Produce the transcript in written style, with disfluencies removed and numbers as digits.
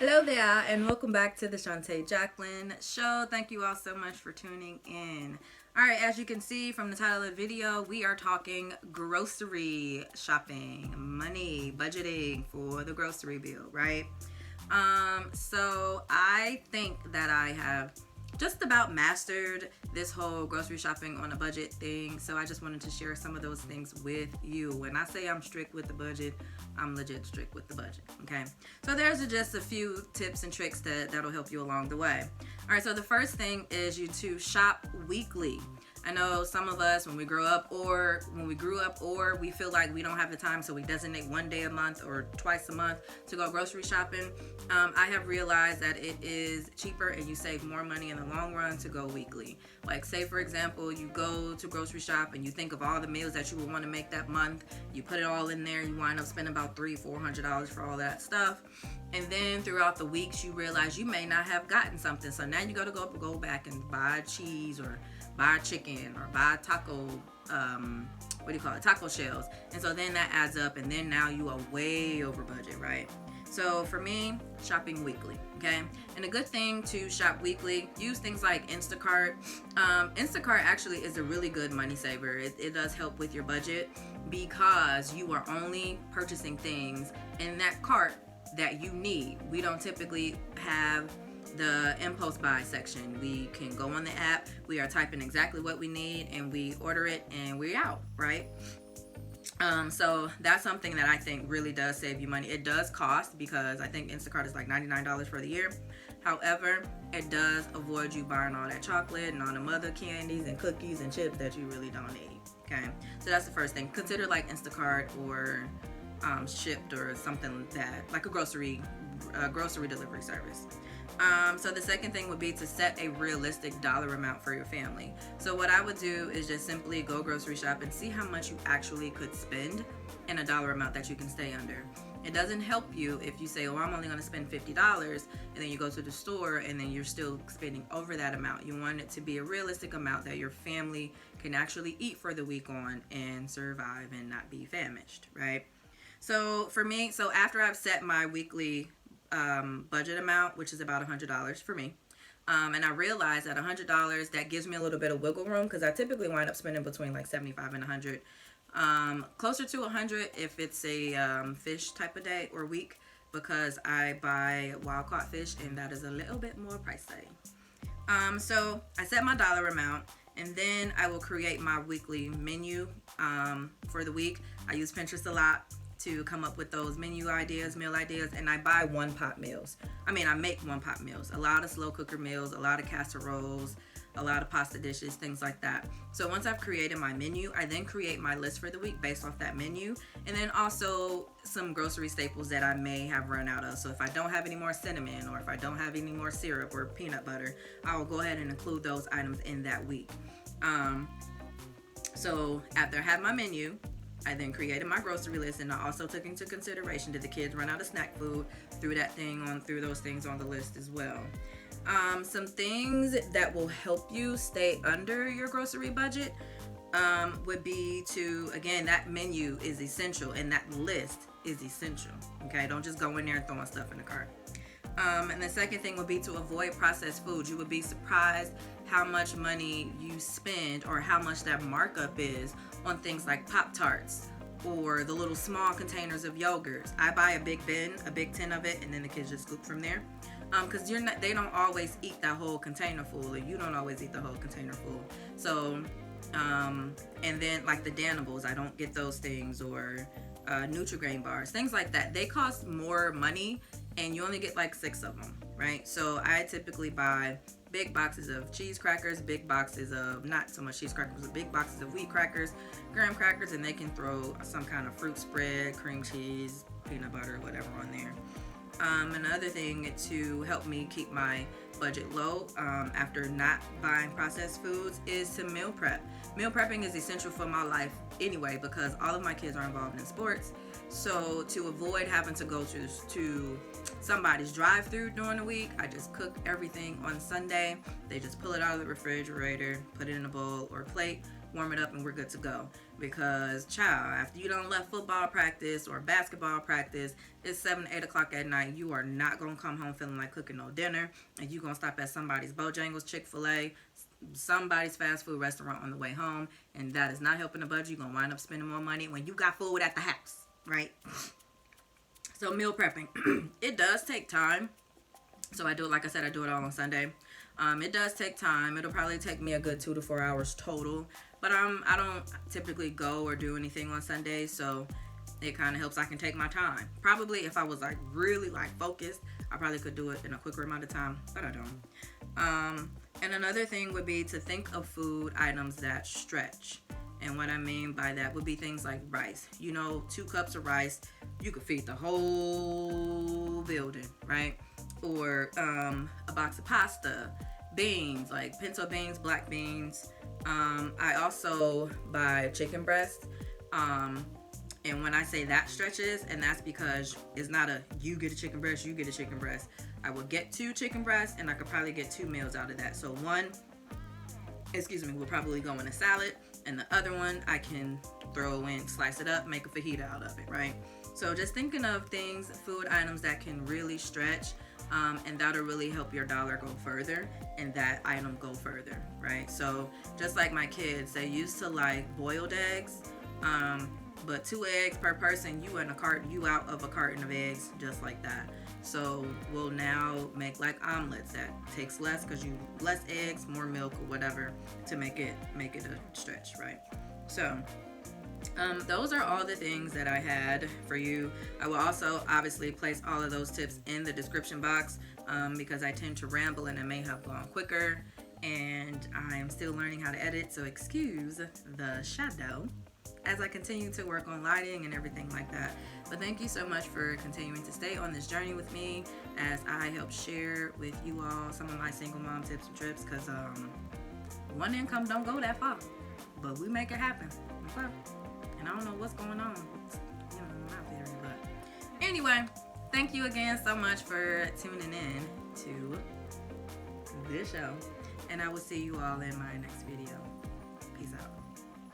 Hello there, and welcome back to the Shantae Jacqueline Show. Thank you all so much for tuning in. All right, as you can see from the title of the video, we are talking grocery shopping, money, budgeting for the grocery bill, right? So I think that I have just about mastered this whole grocery shopping on a budget thing. So I just wanted to share some of those things with you. When I say I'm strict with the budget, I'm legit strict with the budget. Okay. So there's just a few tips and tricks that'll help you along the way. All right. So the first thing is you to shop weekly. I know some of us when we grew up or we feel like we don't have the time, so we designate one day a month or twice a month to go grocery shopping. I have realized that it is cheaper and you save more money in the long run to go weekly. Like, say for example, you go to grocery shop and you think of all the meals that you would want to make that month. You put it all in there. You wind up spending about $300-$400 for all that stuff. And then throughout the weeks, you realize you may not have gotten something. So now you got to go back and buy cheese or buy chicken or buy taco taco shells. And so then that adds up, and then now you are way over budget, right? So for me, shopping weekly, okay? And a good thing to shop weekly, use things like Instacart. Instacart actually is a really good money saver. It does help with your budget because you are only purchasing things in that cart that you need. We don't typically have the impulse buy section. We can go on the app, we are typing exactly what we need, and we order it and we're out, right? So that's something that I think really does save you money. It does cost, because I think Instacart is like $99 for the year. However, it does avoid you buying all that chocolate and all the other candies and cookies and chips that you really don't need. Okay, so that's the first thing. Consider like Instacart or Shipt or something like a grocery delivery service. So the second thing would be to set a realistic dollar amount for your family. So what I would do is just simply go grocery shop and see how much you actually could spend and a dollar amount that you can stay under. It doesn't help you if you say, oh, I'm only going to spend $50, and then you go to the store and then you're still spending over that amount. You want it to be a realistic amount that your family can actually eat for the week on and survive and not be famished, right? So for me, after I've set my weekly budget amount, which is about $100 for me, and I realized that $100, that gives me a little bit of wiggle room, because I typically wind up spending between like $75 and $100, closer to $100 if it's a fish type of day or week, because I buy wild caught fish and that is a little bit more pricey. So I set my dollar amount, and then I will create my weekly menu for the week. I use Pinterest a lot to come up with those menu ideas, meal ideas, and I buy one-pot meals. I make one-pot meals. A lot of slow cooker meals, a lot of casseroles, a lot of pasta dishes, things like that. So once I've created my menu, I then create my list for the week based off that menu, and then also some grocery staples that I may have run out of. So if I don't have any more cinnamon, or if I don't have any more syrup or peanut butter, I will go ahead and include those items in that week. So after I have my menu, I then created my grocery list, and I also took into consideration, did the kids run out of snack food, threw those things on the list as well. Some things that will help you stay under your grocery budget would be to, again, that menu is essential and that list is essential. Okay, don't just go in there and throwing stuff in the cart. And the second thing would be to avoid processed foods. You would be surprised how much money you spend, or how much that markup is on things like Pop-Tarts or the little small containers of yogurts. I buy a big tin of it, and then the kids just scoop from there. Because they don't always eat that whole container full, or you don't always eat the whole container full. So, and then like the Danibles, I don't get those things, or Nutri-Grain bars, things like that. They cost more money, and you only get like 6 of them, right? So I typically buy big boxes of cheese crackers, big boxes of, not so much cheese crackers, but big boxes of wheat crackers, graham crackers, and they can throw some kind of fruit spread, cream cheese, peanut butter, whatever on there. Another thing to help me keep my budget low after not buying processed foods is to meal prep. Meal prepping is essential for my life anyway, because all of my kids are involved in sports. So to avoid having to go to somebody's drive-through during the week, I just cook everything on Sunday. They just pull it out of the refrigerator, put it in a bowl or plate, warm it up, and we're good to go. Because, child, after you done left football practice or basketball practice, it's 7, 8 o'clock at night. You are not going to come home feeling like cooking no dinner. And you're going to stop at somebody's Bojangles, Chick-fil-A, somebody's fast food restaurant on the way home. And that is not helping the budget. You're going to wind up spending more money when you got food at the house, right? So meal prepping, it does take time. So I do it, like I said, I do it all on Sunday. It does take time. It'll probably take me a good 2 to 4 hours total. But I don't typically go or do anything on Sundays, so it kind of helps. I can take my time. Probably if I was like really like focused, I probably could do it in a quicker amount of time, but I don't. And another thing would be to think of food items that stretch. And what I mean by that would be things like rice. 2 cups of rice, you could feed the whole building, right? Or a box of pasta, beans, like pinto beans, black beans. I also buy chicken breast. And when I say that stretches, and that's because it's not a you get a chicken breast, you get a chicken breast. I will get 2 chicken breasts, and I could probably get 2 meals out of that. So one, will probably go in a salad, and the other one I can throw in, slice it up, make a fajita out of it, right? So just thinking of things, food items that can really stretch, and that'll really help your dollar go further and that item go further, right? So just like my kids, they used to like boiled eggs, but 2 eggs per person, you out of a carton of eggs just like that. So we'll now make like omelets that takes less, because you less eggs, more milk or whatever to make it a stretch, right? So those are all the things that I had for you. I will also obviously place all of those tips in the description box, because I tend to ramble and I may have gone quicker, and I am still learning how to edit, so excuse the shadow as I continue to work on lighting and everything like that. But thank you so much for continuing to stay on this journey with me as I help share with you all some of my single mom tips and trips, because one income don't go that far, but we make it happen, okay? And I don't know what's going on, my theory, but anyway, thank you again so much for tuning in to this show, and I will see you all in my next video. Peace out.